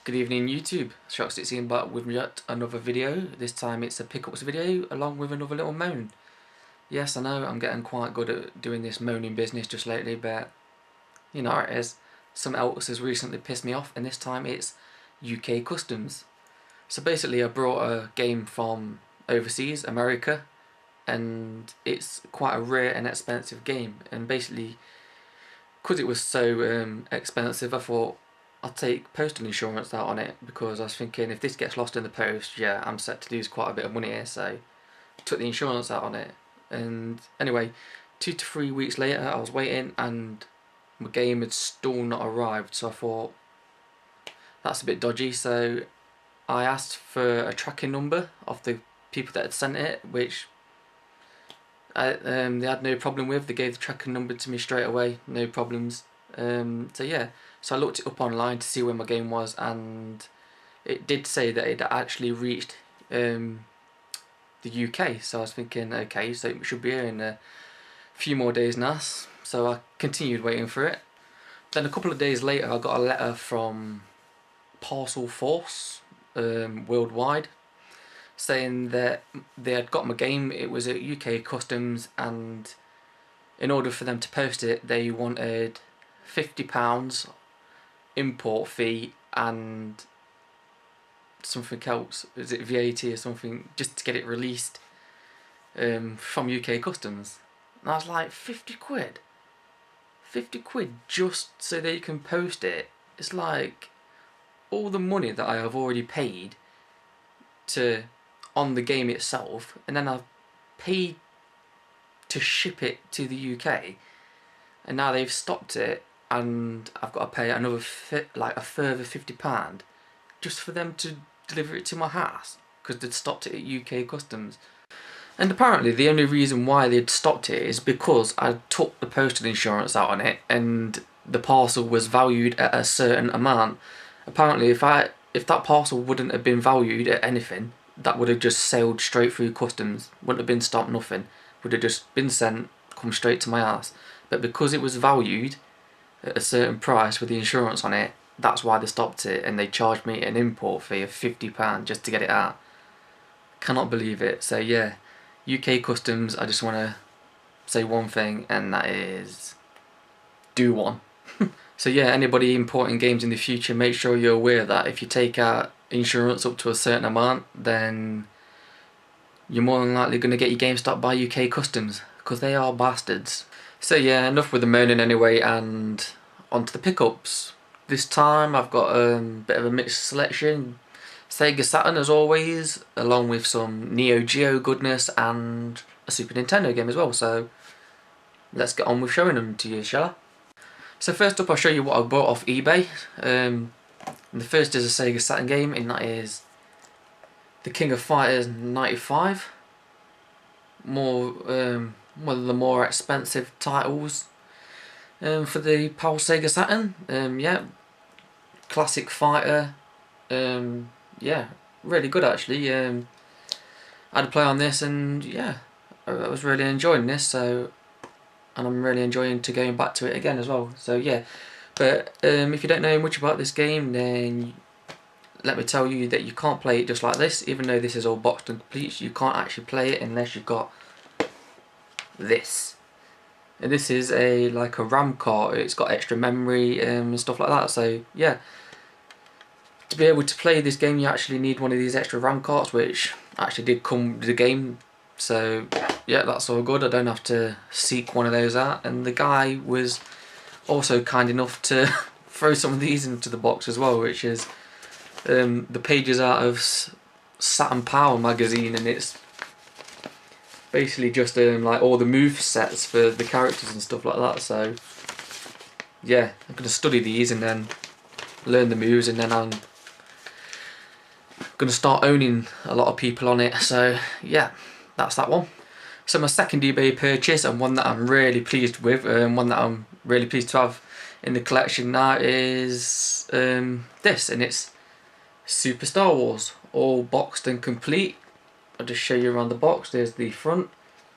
Good evening YouTube, Shock16 back with yet another video. This time it's a pickups video along with another little moan. Yes, I know I'm getting quite good at doing this moaning business just lately, but you know how it is. Something else has recently pissed me off, and this time it's UK customs. So basically I brought a game from overseas, America, and it's quite a rare and expensive game, and basically because it was so expensive I thought I'll take postal insurance out on it, because I was thinking if this gets lost in the post, yeah, I'm set to lose quite a bit of money here, so I took the insurance out on it. And anyway, 2 to 3 weeks later I was waiting and my game had still not arrived, so I thought that's a bit dodgy, so I asked for a tracking number of the people that had sent it, which they had no problem with. They gave the tracking number to me straight away, no problems. So yeah, so I looked it up online to see where my game was, and it did say that it actually reached the UK. So I was thinking, okay, so it should be here in a few more days now. So I continued waiting for it. Then a couple of days later I got a letter from Parcel Force worldwide, saying that they had got my game. It was at UK Customs, and in order for them to post it they wanted £50 import fee and something else. Is it VAT or something, just to get it released from UK Customs? And I was like, 50 quid? 50 quid just so they can post it? It's like all the money that I have already paid on the game itself, and then I've paid to ship it to the UK, and now they've stopped it and I've got to pay another a further £50 just for them to deliver it to my house, because they'd stopped it at UK Customs. And apparently the only reason why they'd stopped it is because I took the postal insurance out on it and the parcel was valued at a certain amount. Apparently if that parcel wouldn't have been valued at anything, that would have just sailed straight through customs, wouldn't have been stopped, nothing, would have just been sent, come straight to my house. But because it was valued at a certain price with the insurance on it, that's why they stopped it, and they charged me an import fee of £50 just to get it out. Cannot believe it. So yeah, UK Customs, I just want to say one thing, and that is do one. So yeah, anybody importing games in the future, make sure you're aware that if you take out insurance up to a certain amount, then you're more than likely going to get your game stopped by UK Customs, because they are bastards. So yeah, enough with the moaning anyway, and on to the pickups. This time I've got a bit of a mixed selection. Sega Saturn as always, along with some Neo Geo goodness and a Super Nintendo game as well. So let's get on with showing them to you, shall I? So first up I'll show you what I bought off eBay. And the first is a Sega Saturn game, and that is the King of Fighters 95. One of the more expensive titles for the PAL Sega Saturn. Yeah, classic fighter. Yeah, really good actually. I had to play on this, and yeah, I was really enjoying this. So, and I'm really enjoying going back to it again as well. So yeah, but if you don't know much about this game, then let me tell you that you can't play it just like this. Even though this is all boxed and complete, you can't actually play it unless you've got this. And this is like a RAM card. It's got extra memory and stuff like that. So yeah, to be able to play this game you actually need one of these extra RAM cards, which actually did come with the game. So yeah, that's all good. I don't have to seek one of those out. And the guy was also kind enough to throw some of these into the box as well, which is the pages out of Saturn Power magazine, and it's basically just like all the move sets for the characters and stuff like that. So yeah, I'm going to study these and then learn the moves, and then I'm going to start owning a lot of people on it. So yeah, that's that one. So my second eBay purchase, and one that I'm really pleased with, and one that I'm really pleased to have in the collection now, is this, and it's Super Star Wars, all boxed and complete. I'll just show you around the box. There's the front,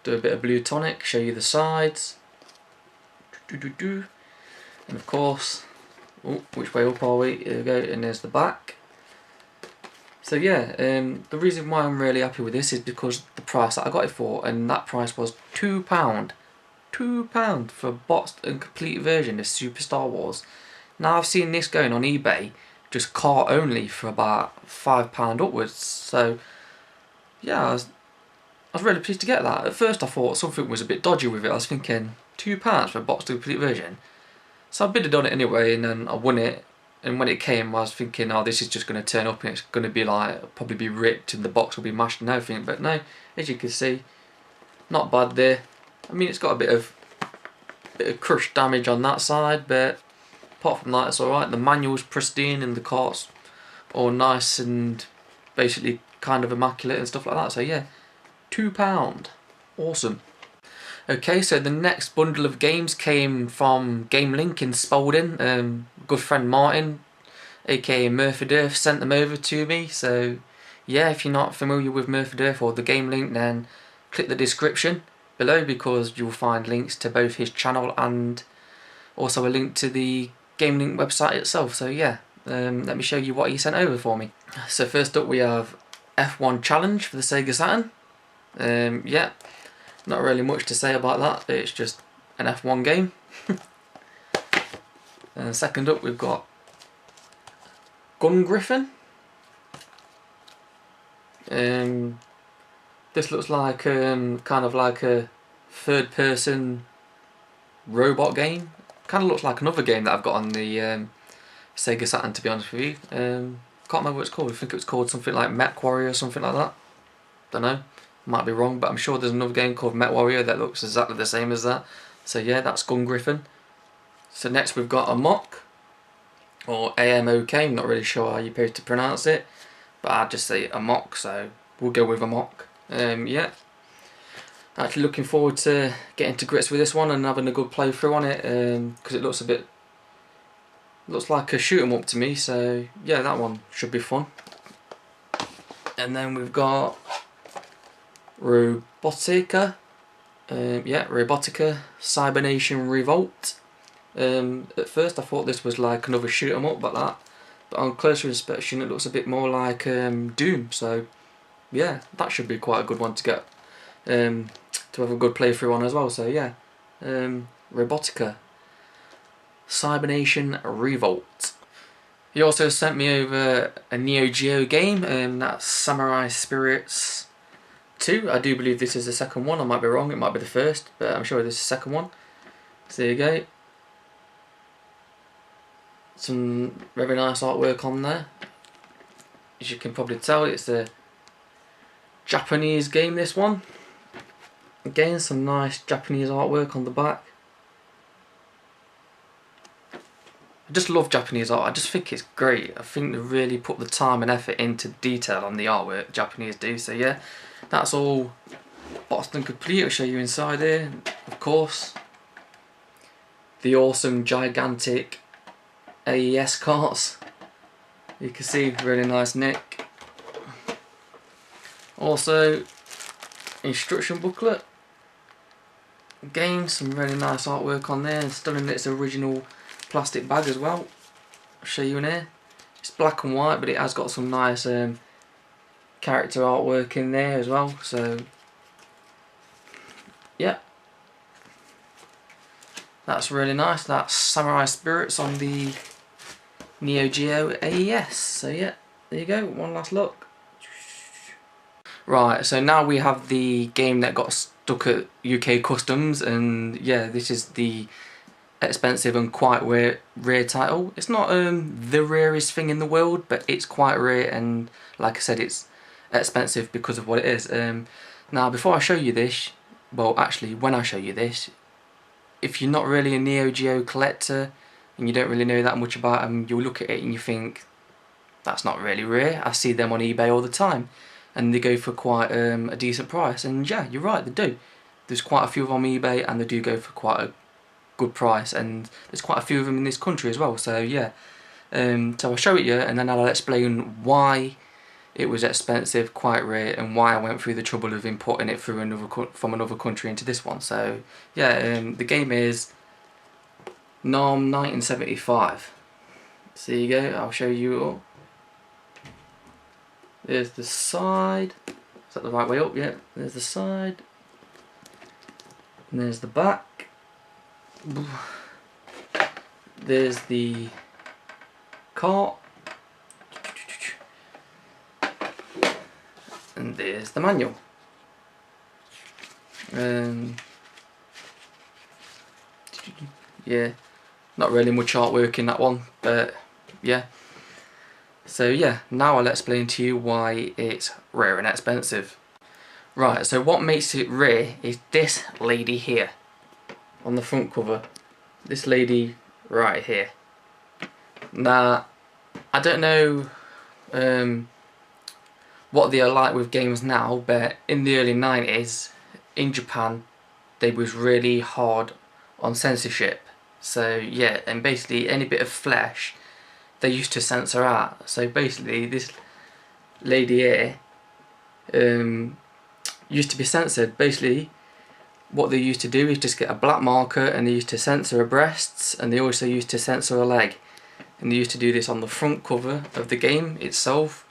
do a bit of blue tonic, show you the sides, and of course, which way up are we? Here we go, and there's the back. So yeah, the reason why I'm really happy with this is because the price that I got it for, and that price was £2. £2 for a boxed and complete version of Super Star Wars. Now I've seen this going on eBay, just cart only, for about £5 upwards. So yeah, I was really pleased to get that. At first I thought something was a bit dodgy with it. I was thinking £2 for a boxed and complete version. So I bidded on it anyway, and then I won it. And when it came, I was thinking, oh, this is just going to turn up and it's going to be like, probably be ripped and the box will be mashed and everything. But no, as you can see, not bad there. I mean, it's got a bit of crush damage on that side, but apart from that, it's alright. The manual's pristine and the cart's all nice and basically kind of immaculate and stuff like that. So yeah, £2. Awesome. Okay, so the next bundle of games came from Game Link in Spalding. Good friend Martin, aka Murfadurf, sent them over to me. So yeah, if you're not familiar with Murfadurf or the Game Link, then click the description below, because you'll find links to both his channel and also a link to the Game Link website itself. So yeah, let me show you what he sent over for me. So first up we have F1 Challenge for the Sega Saturn. Yeah, not really much to say about that, it's just an F1 game. And second up we've got Gun Griffin. This looks like kind of like a third person robot game. Kind of looks like another game that I've got on the Sega Saturn, to be honest with you. Can't remember what it's called. I think it was called something like Mech Warrior or something like that. Don't know, might be wrong, but I'm sure there's another game called Mech Warrior that looks exactly the same as that. So yeah, that's Gun Griffin. So next we've got Amok, or AMOK, I'm not really sure how you're supposed to pronounce it, but I'd just say Amok, so we'll go with Amok. Yeah, actually looking forward to getting to grips with this one and having a good playthrough on it, because it looks like a shoot 'em up to me. So yeah, that one should be fun. And then we've got Robotica. Yeah, Robotica Cybernation Revolt. At first I thought this was like another shoot 'em up, but on closer inspection it looks a bit more like Doom. So yeah, that should be quite a good one to get to have a good playthrough on as well. So yeah, Robotica Cybernation Revolt. He also sent me over a Neo Geo game, that's Samurai Spirits 2. I do believe this is the second one, I might be wrong, it might be the first, but I'm sure this is the second one. So there you go. Some very nice artwork on there. As you can probably tell, it's a Japanese game, this one. Again, some nice Japanese artwork on the back. I just love Japanese art, I just think it's great. I think they really put the time and effort into detail on the artwork, Japanese do. So yeah, that's all boxed and complete. I'll show you inside here, of course. The awesome, gigantic AES carts. You can see, really nice neck. Also, instruction booklet. Again, some really nice artwork on there, and still in its original plastic bag as well. I'll show you in here. It's black and white, but it has got some nice character artwork in there as well. So yeah, that's really nice. That's Samurai Spirits on the Neo Geo AES. So yeah, there you go, one last look. Right, so now we have the game that got stuck at UK Customs, and yeah, this is the expensive and quite rare title. It's not the rarest thing in the world, but it's quite rare, and like I said, it's expensive because of what it is. Now before I show you this, well actually when I show you this, if you're not really a Neo Geo collector and you don't really know that much about them, you'll look at it and you think, that's not really rare, I see them on eBay all the time and they go for quite a decent price. And yeah, you're right, they do. There's quite a few of them on eBay and they do go for quite a good price, and there's quite a few of them in this country as well. So yeah, so I'll show it you and then I'll explain why it was expensive, quite rare, and why I went through the trouble of importing it through from another country into this one. So yeah, the game is NARM 1975. So there you go, I'll show you all. There's the side. Is that the right way up? Yeah. There's the side. And there's the back. There's the cart. And there's the manual. Yeah, not really much artwork in that one, but yeah. So yeah, now I'll explain to you why it's rare and expensive. Right, so what makes it rare is this lady here on the front cover. This lady right here. Now, I don't know what they are like with games now, but in the early 90s in Japan they was really hard on censorship. So yeah, and basically any bit of flesh they used to censor out. So basically this lady here used to be censored. Basically what they used to do is just get a black marker and they used to censor her breasts, and they also used to censor her leg. And they used to do this on the front cover of the game itself.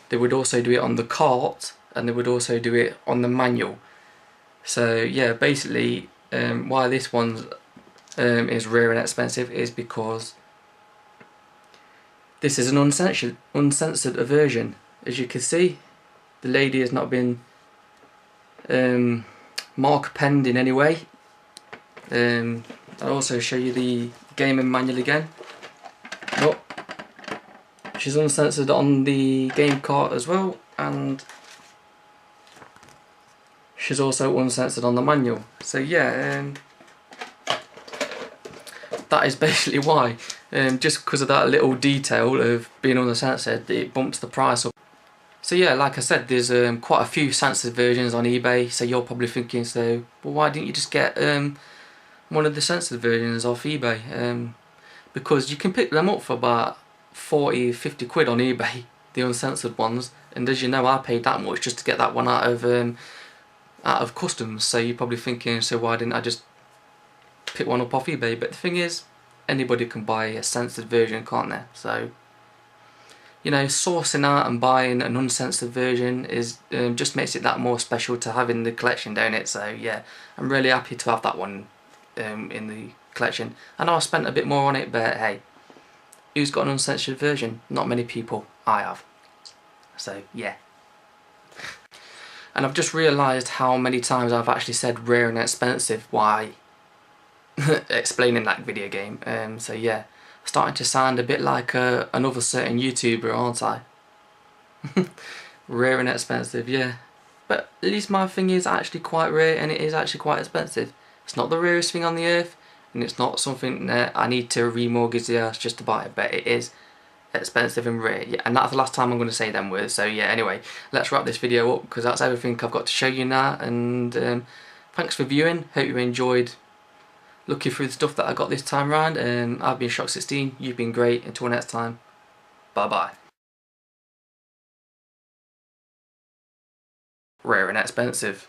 They would also do it on the cart, and they would also do it on the manual. So yeah, basically why this one is rare and expensive is because this is an uncensored version. As you can see, the lady has not been mark penned in any way. I'll also show you the gaming manual again. Nope. She's uncensored on the game cart as well, and she's also uncensored on the manual. So yeah, that is basically why. Just because of that little detail of being uncensored, it bumps the price up. So yeah, like I said, there's quite a few censored versions on eBay. So you're probably thinking, so well, why didn't you just get one of the censored versions off eBay? Because you can pick them up for about 40-50 quid on eBay, the uncensored ones, and as you know, I paid that much just to get that one out of customs. So you're probably thinking, so why didn't I just pick one up off eBay? But the thing is, anybody can buy a censored version, can't they? So you know, sourcing out and buying an uncensored version is just makes it that more special to have in the collection, don't it? So yeah, I'm really happy to have that one in the collection. I know I spent a bit more on it, but hey, who's got an uncensored version? Not many people. I have. So yeah. And I've just realised how many times I've actually said rare and expensive while explaining that video game. So yeah, starting to sound a bit like another certain YouTuber, aren't I? Rare and expensive, yeah. But at least my thing is actually quite rare, and it is actually quite expensive. It's not the rarest thing on the earth, and it's not something that I need to remortgage the house just to buy it, but it is expensive and rare. Yeah, and that's the last time I'm going to say them words. So yeah, anyway, let's wrap this video up because that's everything I've got to show you now. And thanks for viewing. Hope you enjoyed looking through the stuff that I got this time round. I've been Shock16. You've been great. Until next time. Bye bye. Rare and expensive.